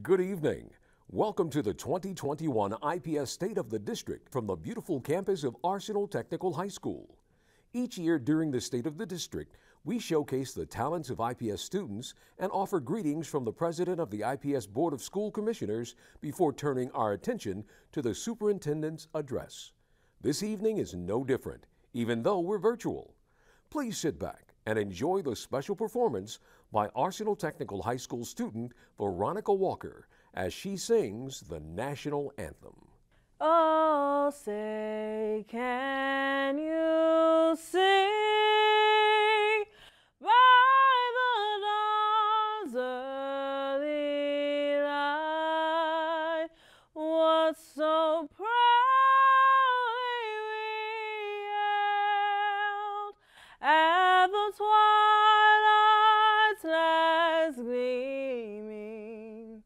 Good evening. Welcome to the 2021 IPS State of the District from the beautiful campus of Arsenal Technical High School. Each year during the State of the District, we showcase the talents of IPS students and offer greetings from the President of the IPS Board of School Commissioners before turning our attention to the Superintendent's address. This evening is no different, even though we're virtual. Please sit back and enjoy the special performance by Arsenal Technical High School student Veronica Walker as she sings the national anthem. Oh, say, can you sing by the dawn's early light what so proudly we hailed at the twilight's last gleaming,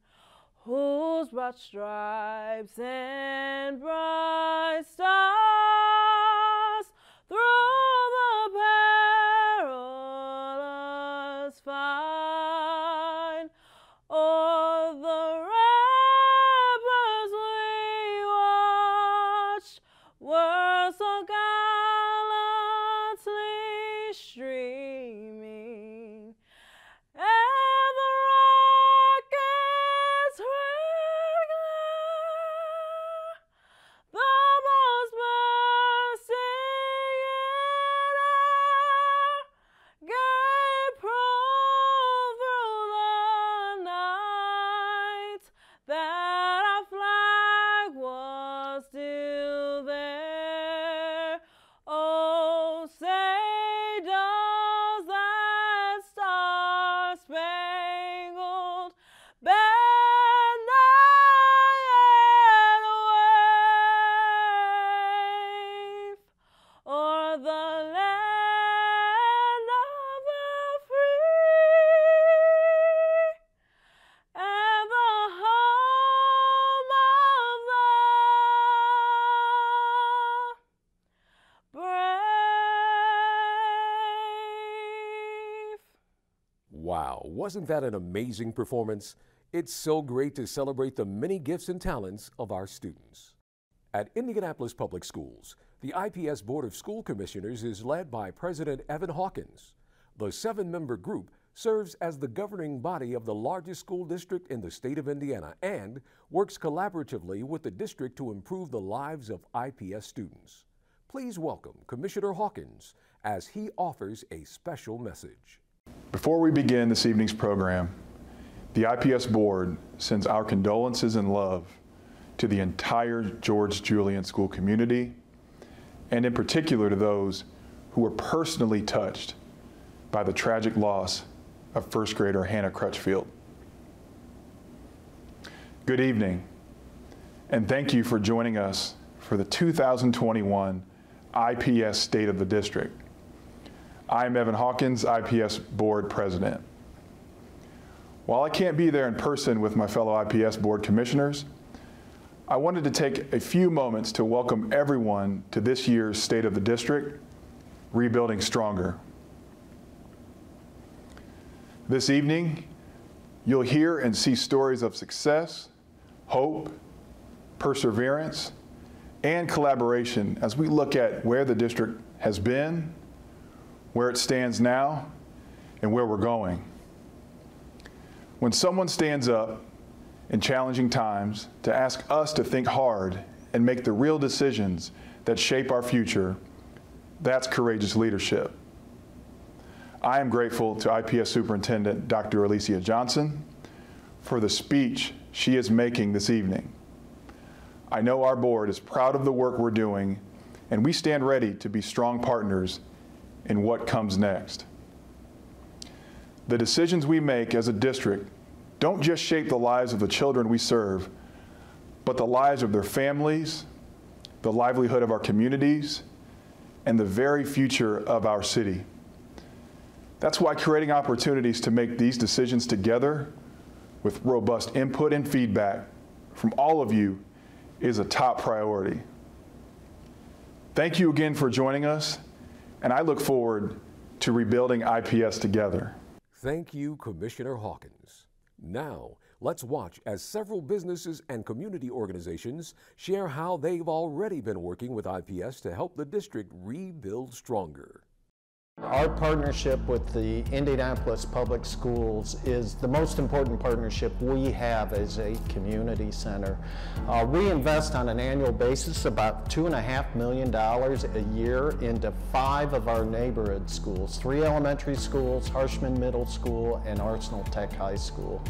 whose broad stripes and bright stars through the perilous fight o'er the ramparts we watched were so gallantly streaming, and the rockets red glare, the most bursting in air, gave proof through the night that our flag was still there. Oh, say does that star-spangled banner yet wave o'er the land of the free and the home of the brave? Wow, wasn't that an amazing performance? It's so great to celebrate the many gifts and talents of our students. At Indianapolis Public Schools, the IPS Board of School Commissioners is led by President Evan Hawkins. The 7-member group serves as the governing body of the largest school district in the state of Indiana and works collaboratively with the district to improve the lives of IPS students. Please welcome Commissioner Hawkins as he offers a special message. Before we begin this evening's program, the IPS Board sends our condolences and love to the entire George Julian school community, and in particular to those who were personally touched by the tragic loss of first grader Hannah Crutchfield. Good evening, and thank you for joining us for the 2021 IPS State of the District. I'm Evan Hawkins, IPS Board President. While I can't be there in person with my fellow IPS Board Commissioners, I wanted to take a few moments to welcome everyone to this year's State of the District, Rebuilding Stronger. This evening, you'll hear and see stories of success, hope, perseverance, and collaboration as we look at where the district has been, where it stands now, and where we're going. When someone stands up in challenging times to ask us to think hard and make the real decisions that shape our future, that's courageous leadership. I am grateful to IPS Superintendent Dr. Alicia Johnson for the speech she is making this evening. I know our board is proud of the work we're doing, and we stand ready to be strong partners in what comes next. The decisions we make as a district don't just shape the lives of the children we serve, but the lives of their families, the livelihood of our communities, and the very future of our city. That's why creating opportunities to make these decisions together with robust input and feedback from all of you is a top priority. Thank you again for joining us, and I look forward to rebuilding IPS together. Thank you, Commissioner Hawkins. Now, Let's watch as several businesses and community organizations share how they've already been working with IPS to help the district rebuild stronger. Our partnership with the Indianapolis Public Schools is the most important partnership we have as a community center. We invest on an annual basis about $2.5 million a year into 5 of our neighborhood schools, 3 elementary schools, Harshman Middle School, and Arsenal Tech High School.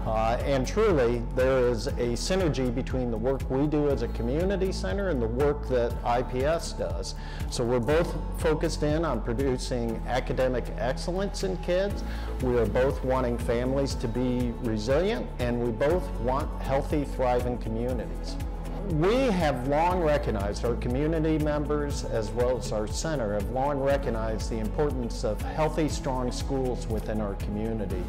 And truly, there is a synergy between the work we do as a community center and the work that IPS does. So we're both focused in on producing academic excellence in kids. We are both wanting families to be resilient, and we both want healthy, thriving communities. We have long recognized, our community members as well as our center have long recognized the importance of healthy, strong schools within our community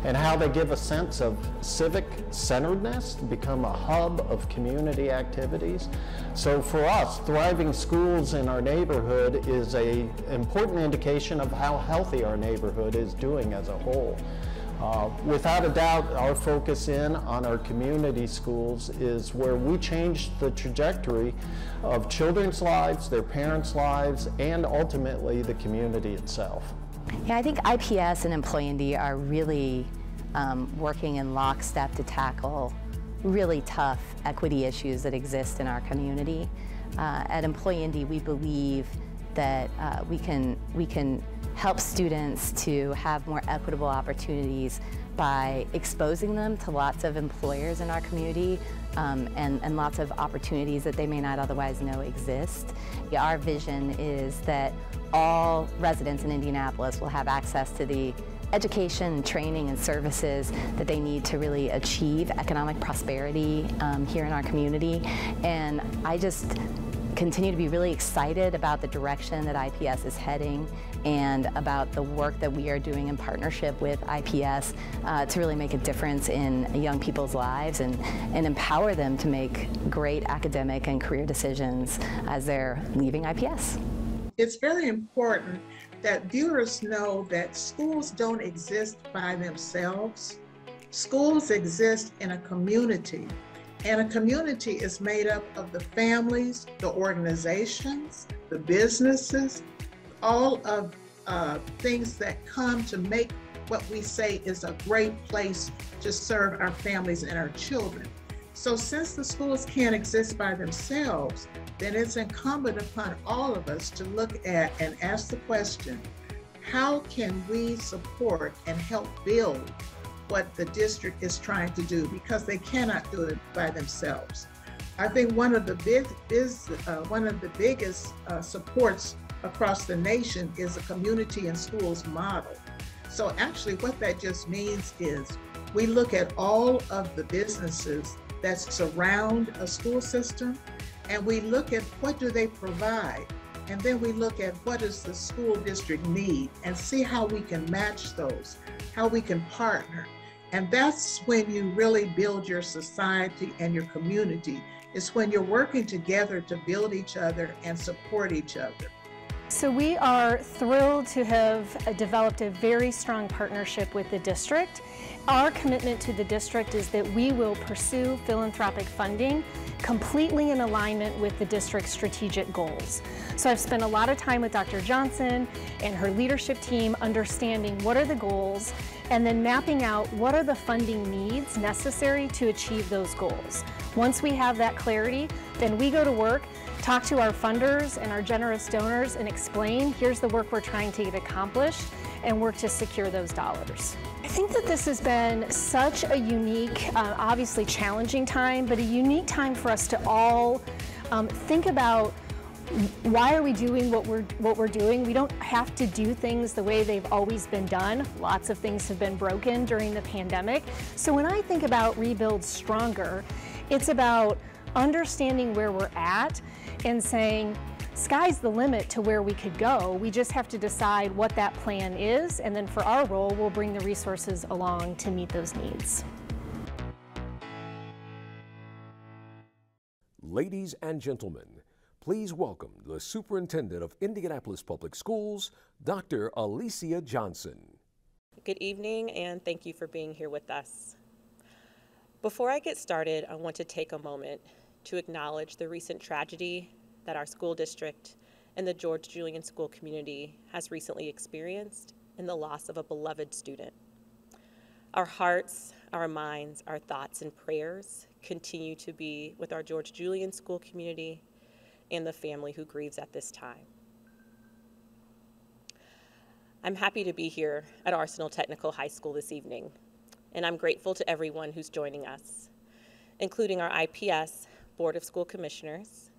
and how they give a sense of civic centeredness to become a hub of community activities. So for us, thriving schools in our neighborhood is an important indication of how healthy our neighborhood is doing as a whole. Without a doubt, our focus in on our community schools is where we change the trajectory of children's lives, their parents' lives, and ultimately the community itself. Yeah, I think IPS and Employee ND are really working in lockstep to tackle really tough equity issues that exist in our community. At Employee ND, we believe that we can help students to have more equitable opportunities by exposing them to lots of employers in our community and lots of opportunities that they may not otherwise know exist. Our vision is that all residents in Indianapolis will have access to the education, training, and services that they need to really achieve economic prosperity here in our community. And I just continue to be really excited about the direction that IPS is heading and about the work that we are doing in partnership with IPS to really make a difference in young people's lives and empower them to make great academic and career decisions as they're leaving IPS. It's very important that viewers know that schools don't exist by themselves. Schools exist in a community. And a community is made up of the families, the organizations, the businesses, all of things that come to make what we say is a great place to serve our families and our children. So since the schools can't exist by themselves, then it's incumbent upon all of us to look at and ask the question, how can we support and help build what the district is trying to do, because they cannot do it by themselves. I think one of the biggest supports across the nation is a community and schools model. So actually what that just means is we look at all of the businesses that surround a school system, and we look at what do they provide, and then we look at what does the school district need and see how we can match those, how we can partner. And that's when you really build your society and your community. It's when you're working together to build each other and support each other. So we are thrilled to have developed a very strong partnership with the district. Our commitment to the district is that we will pursue philanthropic funding completely in alignment with the district's strategic goals. So I've spent a lot of time with Dr. Johnson and her leadership team understanding what are the goals and then mapping out what are the funding needs necessary to achieve those goals. Once we have that clarity, then we go to work, talk to our funders and our generous donors and explain, here's the work we're trying to get accomplished, and work to secure those dollars. I think that this has been such a unique, obviously challenging time, but a unique time for us to all think about why are we doing what we're doing. We don't have to do things the way they've always been done. Lots of things have been broken during the pandemic. So when I think about Rebuild Stronger, it's about understanding where we're at and saying, sky's the limit to where we could go. We just have to decide what that plan is, and then for our role, we'll bring the resources along to meet those needs. Ladies and gentlemen, please welcome the Superintendent of Indianapolis Public Schools, Dr. Alicia Johnson. Good evening, and thank you for being here with us. Before I get started, I want to take a moment to acknowledge the recent tragedy that our school district and the George Julian School community has recently experienced in the loss of a beloved student. Our hearts, our minds, our thoughts and prayers continue to be with our George Julian School community and the family who grieves at this time. I'm happy to be here at Arsenal Technical High School this evening, and I'm grateful to everyone who's joining us, including our IPS Board of School Commissioners,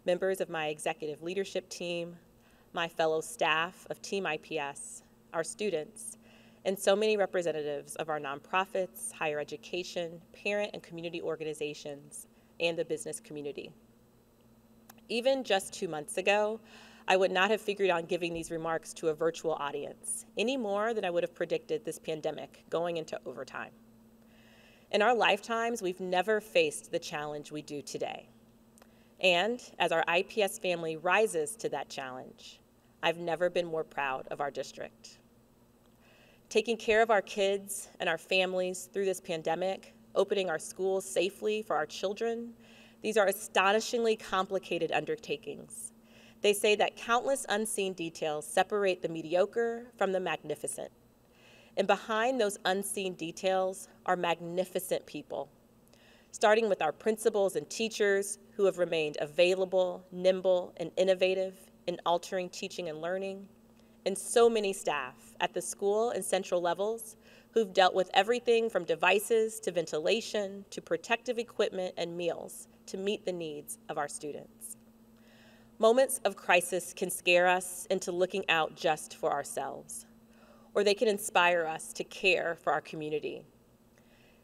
members of my executive leadership team, my fellow staff of Team IPS, our students, and so many representatives of our nonprofits, higher education, parent and community organizations, and the business community. Even just 2 months ago, I would not have figured on giving these remarks to a virtual audience any more than I would have predicted this pandemic going into overtime. In our lifetimes, we've never faced the challenge we do today. And as our IPS family rises to that challenge, I've never been more proud of our district. Taking care of our kids and our families through this pandemic, opening our schools safely for our children, these are astonishingly complicated undertakings. They say that countless unseen details separate the mediocre from the magnificent. And behind those unseen details are magnificent people, starting with our principals and teachers who have remained available, nimble, and innovative in altering teaching and learning, and so many staff at the school and central levels who've dealt with everything from devices to ventilation to protective equipment and meals to meet the needs of our students. Moments of crisis can scare us into looking out just for ourselves, or they can inspire us to care for our community.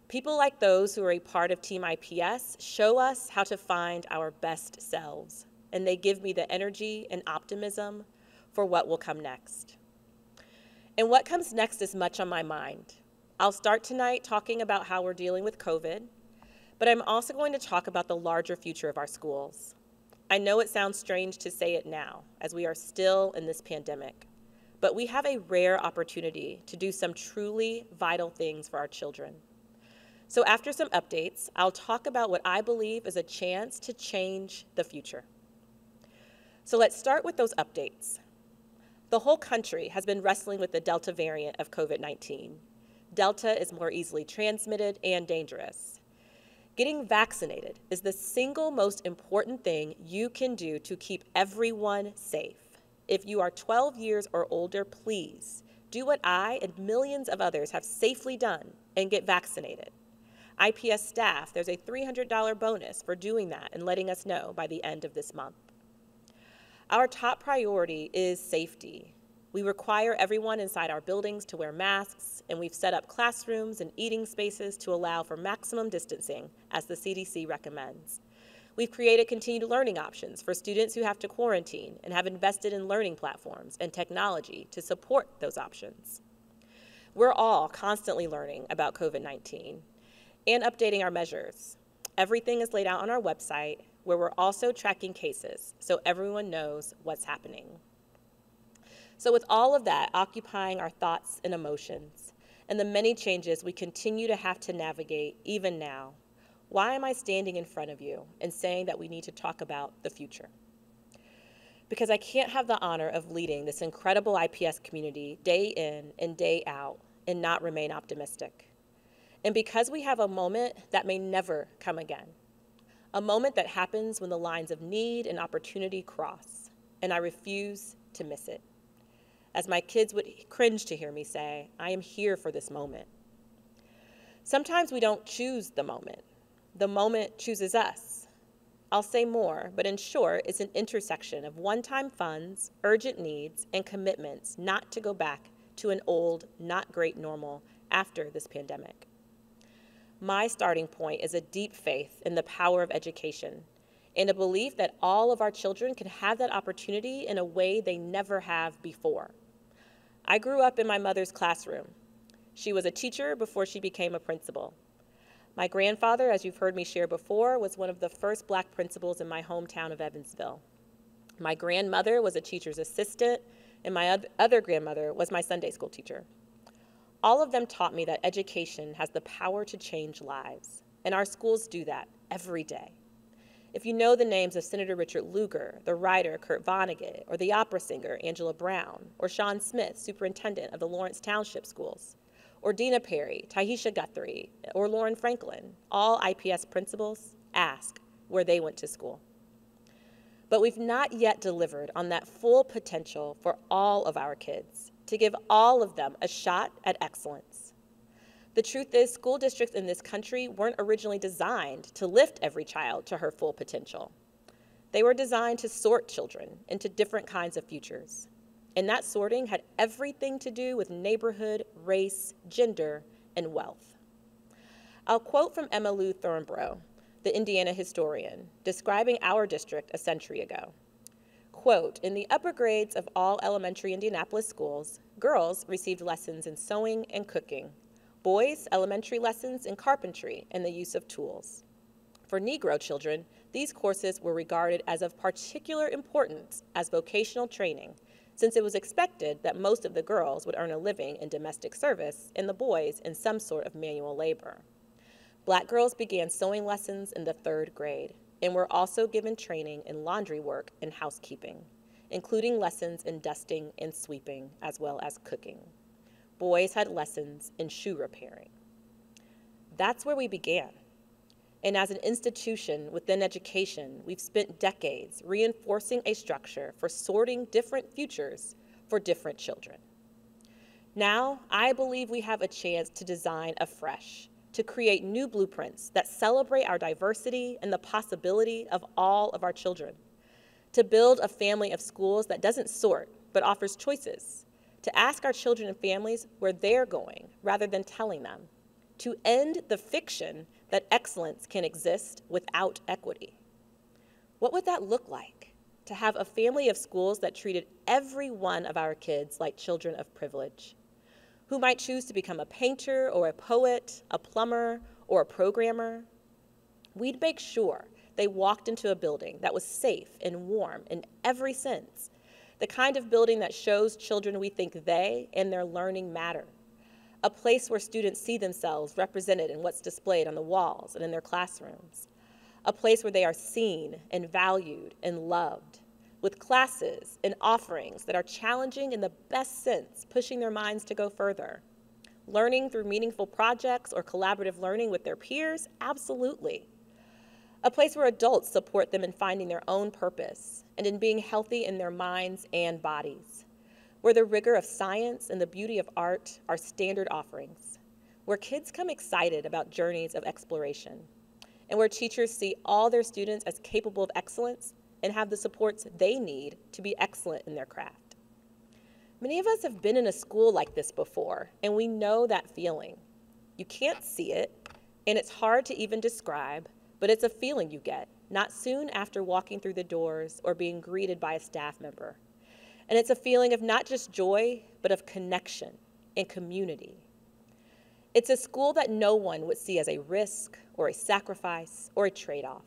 People like those who are a part of Team IPS show us how to find our best selves, and they give me the energy and optimism for what will come next. And what comes next is much on my mind. I'll start tonight talking about how we're dealing with COVID, but I'm also going to talk about the larger future of our schools. I know it sounds strange to say it now, as we are still in this pandemic, but we have a rare opportunity to do some truly vital things for our children. So after some updates, I'll talk about what I believe is a chance to change the future. So let's start with those updates. The whole country has been wrestling with the Delta variant of COVID-19. Delta is more easily transmitted and dangerous. Getting vaccinated is the single most important thing you can do to keep everyone safe. If you are 12 years or older, please do what I and millions of others have safely done and get vaccinated. IPS staff, there's a $300 bonus for doing that and letting us know by the end of this month. Our top priority is safety. We require everyone inside our buildings to wear masks, and we've set up classrooms and eating spaces to allow for maximum distancing, as the CDC recommends. We've created continued learning options for students who have to quarantine and have invested in learning platforms and technology to support those options. We're all constantly learning about COVID-19 and updating our measures. Everything is laid out on our website, where we're also tracking cases so everyone knows what's happening. So with all of that occupying our thoughts and emotions, and the many changes we continue to have to navigate even now, why am I standing in front of you and saying that we need to talk about the future? Because I can't have the honor of leading this incredible IPS community day in and day out and not remain optimistic. And because we have a moment that may never come again. A moment that happens when the lines of need and opportunity cross, and I refuse to miss it. As my kids would cringe to hear me say, I am here for this moment. Sometimes we don't choose the moment. The moment chooses us. I'll say more, but in short, it's an intersection of one-time funds, urgent needs, and commitments not to go back to an old, not great normal after this pandemic. My starting point is a deep faith in the power of education and a belief that all of our children can have that opportunity in a way they never have before. I grew up in my mother's classroom. She was a teacher before she became a principal. My grandfather, as you've heard me share before, was one of the first Black principals in my hometown of Evansville. My grandmother was a teacher's assistant, and my other grandmother was my Sunday school teacher. All of them taught me that education has the power to change lives, and our schools do that every day. If you know the names of Senator Richard Lugar, the writer Kurt Vonnegut, or the opera singer Angela Brown, or Sean Smith, Superintendent of the Lawrence Township Schools, or Dina Perry, Tahisha Guthrie, or Lauren Franklin, all IPS principals, ask where they went to school. But we've not yet delivered on that full potential for all of our kids, to give all of them a shot at excellence. The truth is, school districts in this country weren't originally designed to lift every child to her full potential. They were designed to sort children into different kinds of futures. And that sorting had everything to do with neighborhood, race, gender, and wealth. I'll quote from Emma Lou Thornborough, the Indiana historian, describing our district a century ago. Quote, in the upper grades of all elementary Indianapolis schools, girls received lessons in sewing and cooking. Boys, elementary lessons in carpentry and the use of tools. For Negro children, these courses were regarded as of particular importance as vocational training, since it was expected that most of the girls would earn a living in domestic service and the boys in some sort of manual labor. Black girls began sewing lessons in the 3rd grade and were also given training in laundry work and housekeeping, including lessons in dusting and sweeping, as well as cooking. Boys had lessons in shoe repairing. That's where we began. And as an institution within education, we've spent decades reinforcing a structure for sorting different futures for different children. Now, I believe we have a chance to design afresh, to create new blueprints that celebrate our diversity and the possibility of all of our children, to build a family of schools that doesn't sort, but offers choices, to ask our children and families where they're going rather than telling them, to end the fiction that excellence can exist without equity. What would that look like? To have a family of schools that treated every one of our kids like children of privilege, who might choose to become a painter or a poet, a plumber, or a programmer. We'd make sure they walked into a building that was safe and warm in every sense, the kind of building that shows children we think they and their learning matter, a place where students see themselves represented in what's displayed on the walls and in their classrooms, a place where they are seen and valued and loved, with classes and offerings that are challenging in the best sense, pushing their minds to go further. Learning through meaningful projects or collaborative learning with their peers, absolutely. A place where adults support them in finding their own purpose and in being healthy in their minds and bodies, where the rigor of science and the beauty of art are standard offerings, where kids come excited about journeys of exploration, and where teachers see all their students as capable of excellence and have the supports they need to be excellent in their craft. Many of us have been in a school like this before, and we know that feeling. You can't see it, and it's hard to even describe, but it's a feeling you get, not soon after walking through the doors or being greeted by a staff member. And it's a feeling of not just joy, but of connection and community. It's a school that no one would see as a risk or a sacrifice or a trade-off.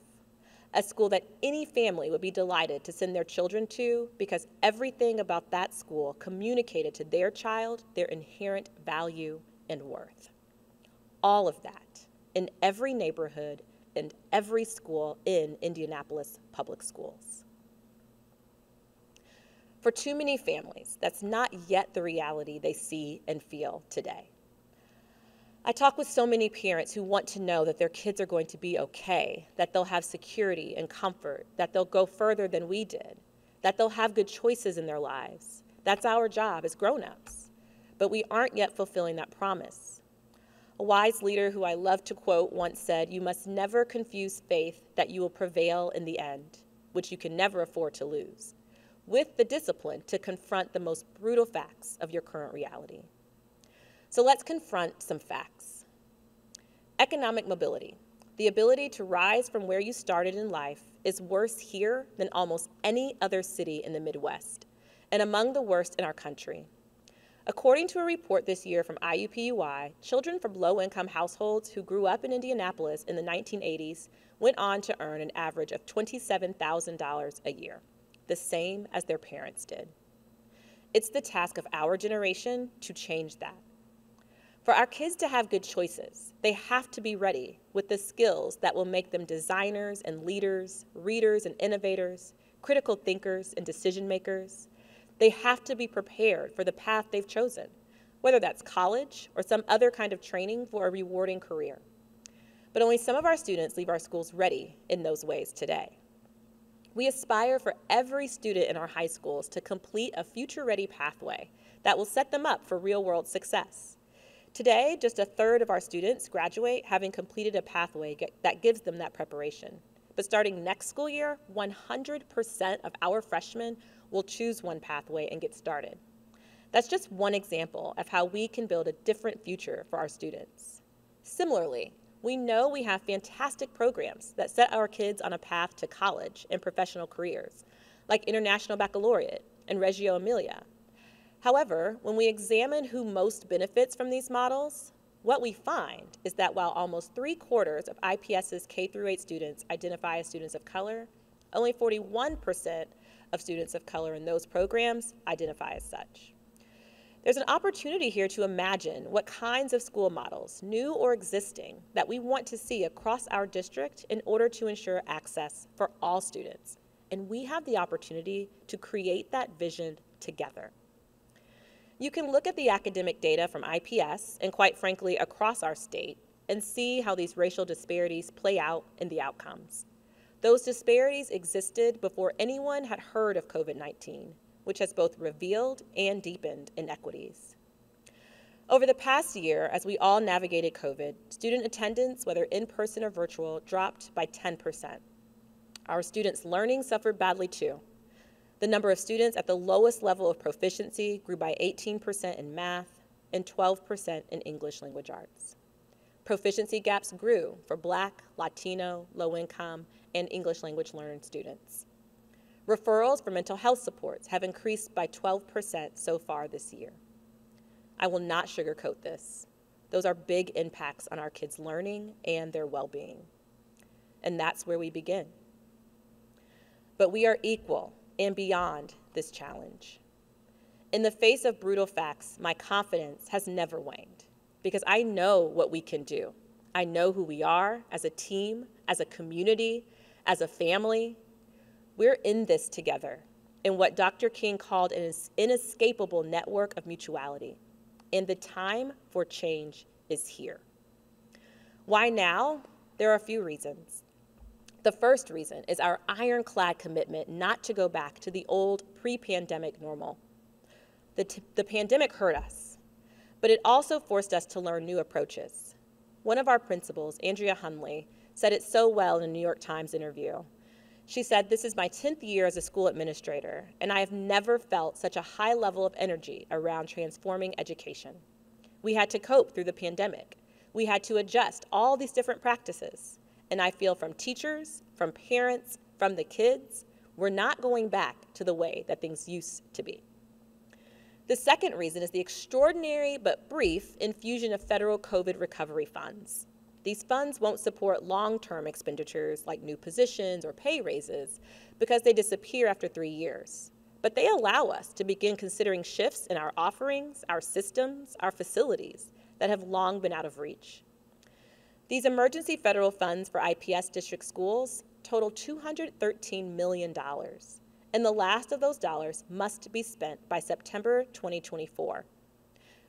A school that any family would be delighted to send their children to because everything about that school communicated to their child their inherent value and worth. All of that in every neighborhood and every school in Indianapolis public schools. For too many families, that's not yet the reality they see and feel today. I talk with so many parents who want to know that their kids are going to be okay, that they'll have security and comfort, that they'll go further than we did, that they'll have good choices in their lives. That's our job as grown-ups. But we aren't yet fulfilling that promise. A wise leader who I love to quote once said, "You must never confuse faith that you will prevail in the end, which you can never afford to lose, with the discipline to confront the most brutal facts of your current reality." So let's confront some facts. Economic mobility, the ability to rise from where you started in life, is worse here than almost any other city in the Midwest, and among the worst in our country. According to a report this year from IUPUI, children from low-income households who grew up in Indianapolis in the 1980s went on to earn an average of $27,000 a year, the same as their parents did. It's the task of our generation to change that. For our kids to have good choices, they have to be ready with the skills that will make them designers and leaders, readers and innovators, critical thinkers and decision makers. They have to be prepared for the path they've chosen, whether that's college or some other kind of training for a rewarding career. But only some of our students leave our schools ready in those ways today. We aspire for every student in our high schools to complete a future-ready pathway that will set them up for real-world success. Today, just a third of our students graduate having completed a pathway that gives them that preparation. But starting next school year, 100% of our freshmen will choose one pathway and get started. That's just one example of how we can build a different future for our students. Similarly, we know we have fantastic programs that set our kids on a path to college and professional careers, like International Baccalaureate and Reggio Emilia. However, when we examine who most benefits from these models, what we find is that while almost 3/4 of IPS's K-8 students identify as students of color, only 41% of students of color in those programs identify as such. There's an opportunity here to imagine what kinds of school models, new or existing, that we want to see across our district in order to ensure access for all students. And we have the opportunity to create that vision together. You can look at the academic data from IPS and, quite frankly, across our state and see how these racial disparities play out in the outcomes. Those disparities existed before anyone had heard of COVID-19, which has both revealed and deepened inequities. Over the past year, as we all navigated COVID, student attendance, whether in person or virtual, dropped by 10%. Our students' learning suffered badly too. The number of students at the lowest level of proficiency grew by 18% in math and 12% in English language arts. Proficiency gaps grew for Black, Latino, low-income, and English language learning students. Referrals for mental health supports have increased by 12% so far this year. I will not sugarcoat this. Those are big impacts on our kids' learning and their well-being. And that's where we begin. But we are equal and beyond this challenge. In the face of brutal facts, my confidence has never waned because I know what we can do. I know who we are as a team, as a community, as a family. We're in this together in what Dr. King called an inescapable network of mutuality, and the time for change is here. Why now? There are a few reasons. The first reason is our ironclad commitment not to go back to the old pre-pandemic normal. The pandemic hurt us, but it also forced us to learn new approaches. One of our principals, Andrea Hunley, said it so well in a New York Times interview. She said, "This is my 10th year as a school administrator, and I have never felt such a high level of energy around transforming education. We had to cope through the pandemic. We had to adjust all these different practices. And I feel from teachers, from parents, from the kids, we're not going back to the way that things used to be." The second reason is the extraordinary but brief infusion of federal COVID recovery funds. These funds won't support long-term expenditures like new positions or pay raises because they disappear after 3 years. But they allow us to begin considering shifts in our offerings, our systems, our facilities that have long been out of reach. These emergency federal funds for IPS district schools total $213 million, and the last of those dollars must be spent by September 2024.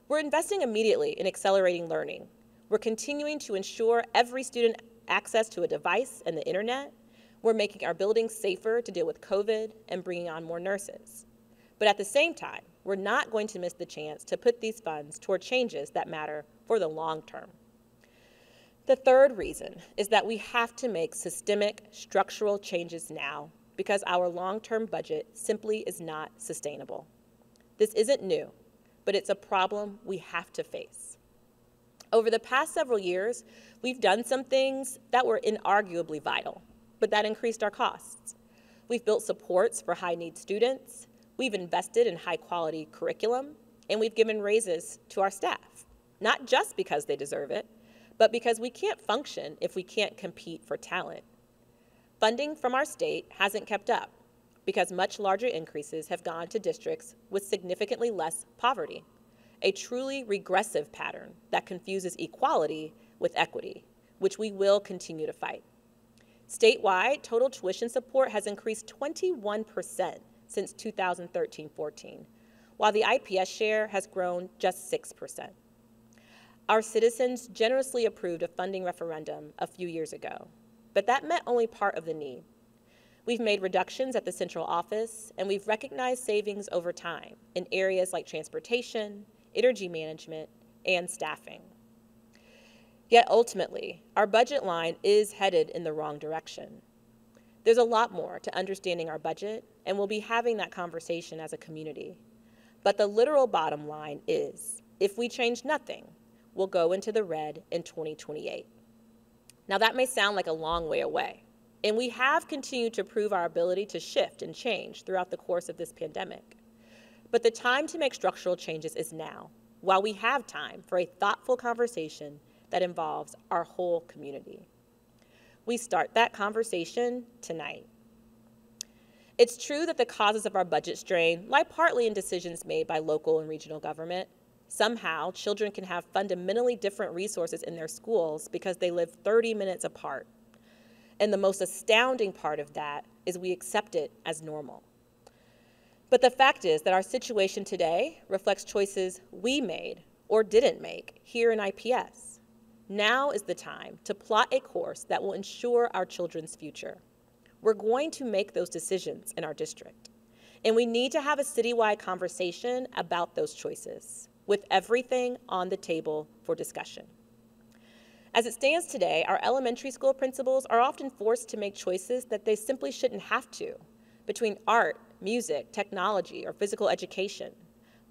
We're investing immediately in accelerating learning. We're continuing to ensure every student access to a device and the internet. We're making our buildings safer to deal with COVID and bringing on more nurses. But at the same time, we're not going to miss the chance to put these funds toward changes that matter for the long term. The third reason is that we have to make systemic, structural changes now because our long-term budget simply is not sustainable. This isn't new, but it's a problem we have to face. Over the past several years, we've done some things that were inarguably vital, but that increased our costs. We've built supports for high-need students, we've invested in high-quality curriculum, and we've given raises to our staff, not just because they deserve it, but because we can't function if we can't compete for talent. Funding from our state hasn't kept up because much larger increases have gone to districts with significantly less poverty. a truly regressive pattern that confuses equality with equity, which we will continue to fight. Statewide, total tuition support has increased 21% since 2013-14, while the IPS share has grown just 6%. Our citizens generously approved a funding referendum a few years ago, but that met only part of the need. We've made reductions at the central office, and we've recognized savings over time in areas like transportation, energy management, and staffing. Yet ultimately, our budget line is headed in the wrong direction. There's a lot more to understanding our budget, and we'll be having that conversation as a community. But the literal bottom line is, if we change nothing, we'll go into the red in 2028. Now that may sound like a long way away, and we have continued to prove our ability to shift and change throughout the course of this pandemic. But the time to make structural changes is now, while we have time for a thoughtful conversation that involves our whole community. We start that conversation tonight. It's true that the causes of our budget strain lie partly in decisions made by local and regional government. Somehow, children can have fundamentally different resources in their schools because they live 30 minutes apart. And the most astounding part of that is we accept it as normal. But the fact is that our situation today reflects choices we made or didn't make here in IPS. Now is the time to plot a course that will ensure our children's future. We're going to make those decisions in our district, and we need to have a citywide conversation about those choices, with everything on the table for discussion. As it stands today, our elementary school principals are often forced to make choices that they simply shouldn't have to, between art, music, technology, or physical education.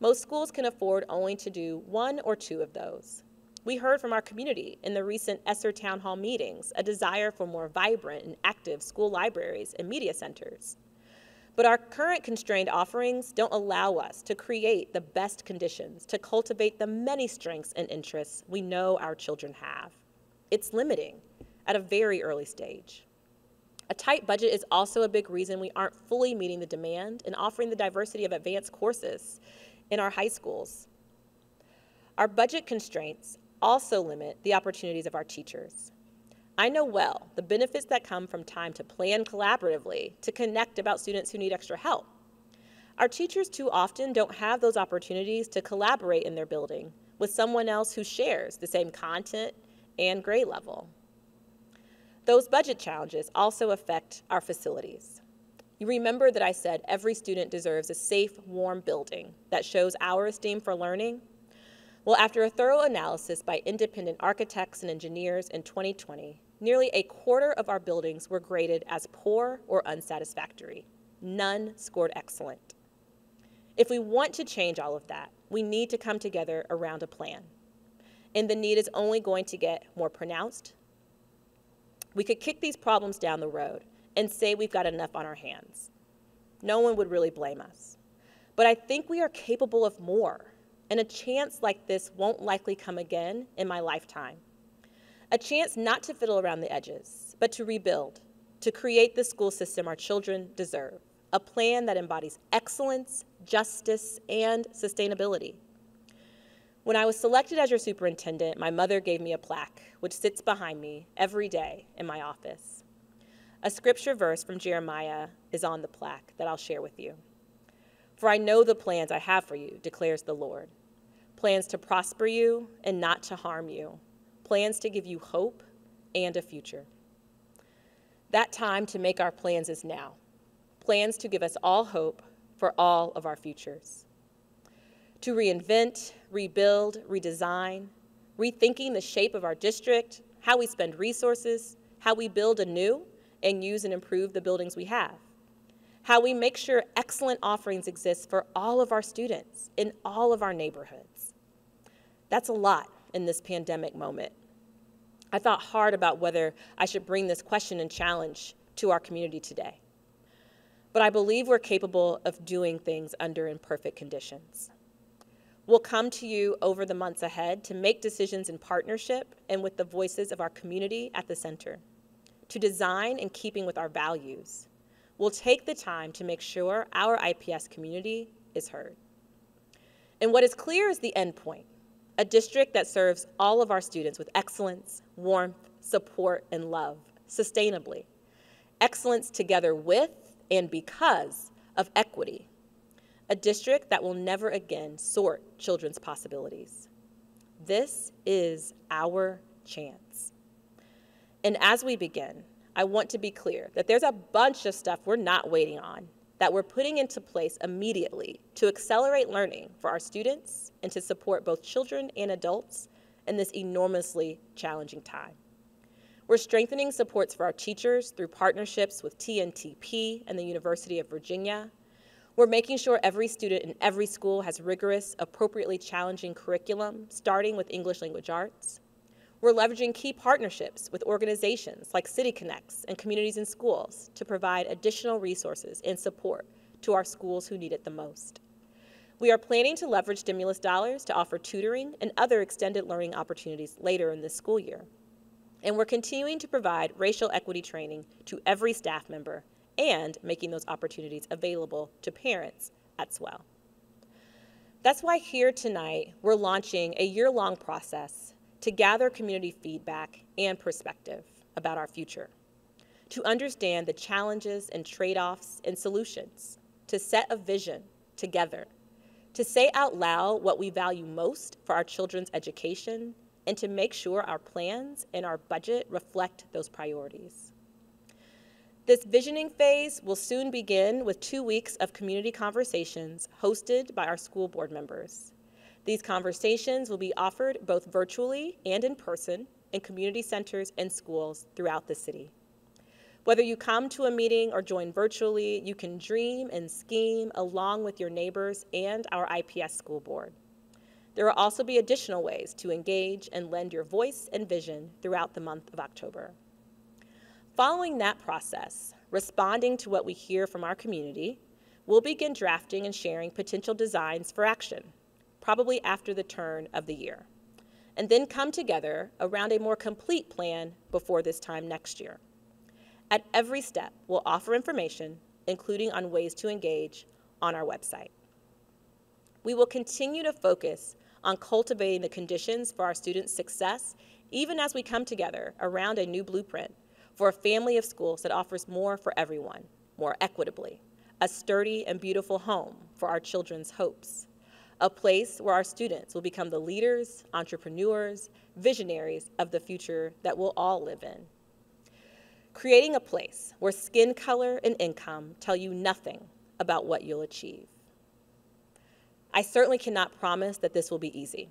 Most schools can afford only to do one or two of those. We heard from our community in the recent ESSER Town Hall meetings a desire for more vibrant and active school libraries and media centers. But our current constrained offerings don't allow us to create the best conditions to cultivate the many strengths and interests we know our children have. It's limiting at a very early stage. A tight budget is also a big reason we aren't fully meeting the demand and offering the diversity of advanced courses in our high schools. Our budget constraints also limit the opportunities of our teachers. I know well the benefits that come from time to plan collaboratively to connect about students who need extra help. Our teachers too often don't have those opportunities to collaborate in their building with someone else who shares the same content and grade level. Those budget challenges also affect our facilities. You remember that I said every student deserves a safe, warm building that shows our esteem for learning? Well, after a thorough analysis by independent architects and engineers in 2020, nearly a quarter of our buildings were graded as poor or unsatisfactory. None scored excellent. If we want to change all of that, we need to come together around a plan. And the need is only going to get more pronounced. We could kick these problems down the road and say we've got enough on our hands. No one would really blame us. But I think we are capable of more. And a chance like this won't likely come again in my lifetime. A chance not to fiddle around the edges, but to rebuild, to create the school system our children deserve, a plan that embodies excellence, justice, and sustainability. When I was selected as your superintendent, my mother gave me a plaque, which sits behind me every day in my office. A scripture verse from Jeremiah is on the plaque that I'll share with you. For I know the plans I have for you, declares the Lord. Plans to prosper you and not to harm you. Plans to give you hope and a future. That time to make our plans is now. Plans to give us all hope for all of our futures. To reinvent, rebuild, redesign, rethinking the shape of our district, how we spend resources, how we build anew and use and improve the buildings we have. How we make sure excellent offerings exist for all of our students in all of our neighborhoods. That's a lot in this pandemic moment. I thought hard about whether I should bring this question and challenge to our community today. But I believe we're capable of doing things under imperfect conditions. We'll come to you over the months ahead to make decisions in partnership and with the voices of our community at the center, to design in keeping with our values. We'll take the time to make sure our IPS community is heard. And what is clear is the end point, a district that serves all of our students with excellence, warmth, support, and love, sustainably. Excellence together with and because of equity. A district that will never again sort children's possibilities. This is our chance. And as we begin, I want to be clear that there's a bunch of stuff we're not waiting on, that we're putting into place immediately to accelerate learning for our students and to support both children and adults in this enormously challenging time. We're strengthening supports for our teachers through partnerships with TNTP and the University of Virginia. We're making sure every student in every school has rigorous, appropriately challenging curriculum, starting with English language arts. We're leveraging key partnerships with organizations like City Connects and Communities in Schools to provide additional resources and support to our schools who need it the most. We are planning to leverage stimulus dollars to offer tutoring and other extended learning opportunities later in this school year. And we're continuing to provide racial equity training to every staff member and making those opportunities available to parents as well. That's why here tonight, we're launching a year-long process to gather community feedback and perspective about our future, to understand the challenges and trade-offs and solutions, to set a vision together, to say out loud what we value most for our children's education, and to make sure our plans and our budget reflect those priorities. This visioning phase will soon begin with 2 weeks of community conversations hosted by our school board members. These conversations will be offered both virtually and in person in community centers and schools throughout the city. Whether you come to a meeting or join virtually, you can dream and scheme along with your neighbors and our IPS school board. There will also be additional ways to engage and lend your voice and vision throughout the month of October. Following that process, responding to what we hear from our community, we'll begin drafting and sharing potential designs for action, probably after the turn of the year, and then come together around a more complete plan before this time next year. At every step, we'll offer information, including on ways to engage, on our website. We will continue to focus on cultivating the conditions for our students' success, even as we come together around a new blueprint for a family of schools that offers more for everyone, more equitably, a sturdy and beautiful home for our children's hopes, a place where our students will become the leaders, entrepreneurs, visionaries of the future that we'll all live in. Creating a place where skin color and income tell you nothing about what you'll achieve. I certainly cannot promise that this will be easy,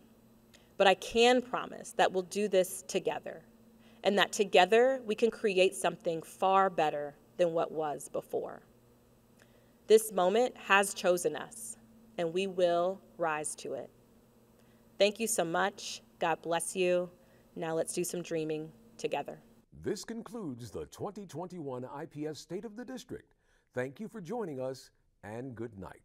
but I can promise that we'll do this together, and that together we can create something far better than what was before. This moment has chosen us, and we will rise to it. Thank you so much. God bless you. Now let's do some dreaming together. This concludes the 2021 IPS State of the District. Thank you for joining us, and good night.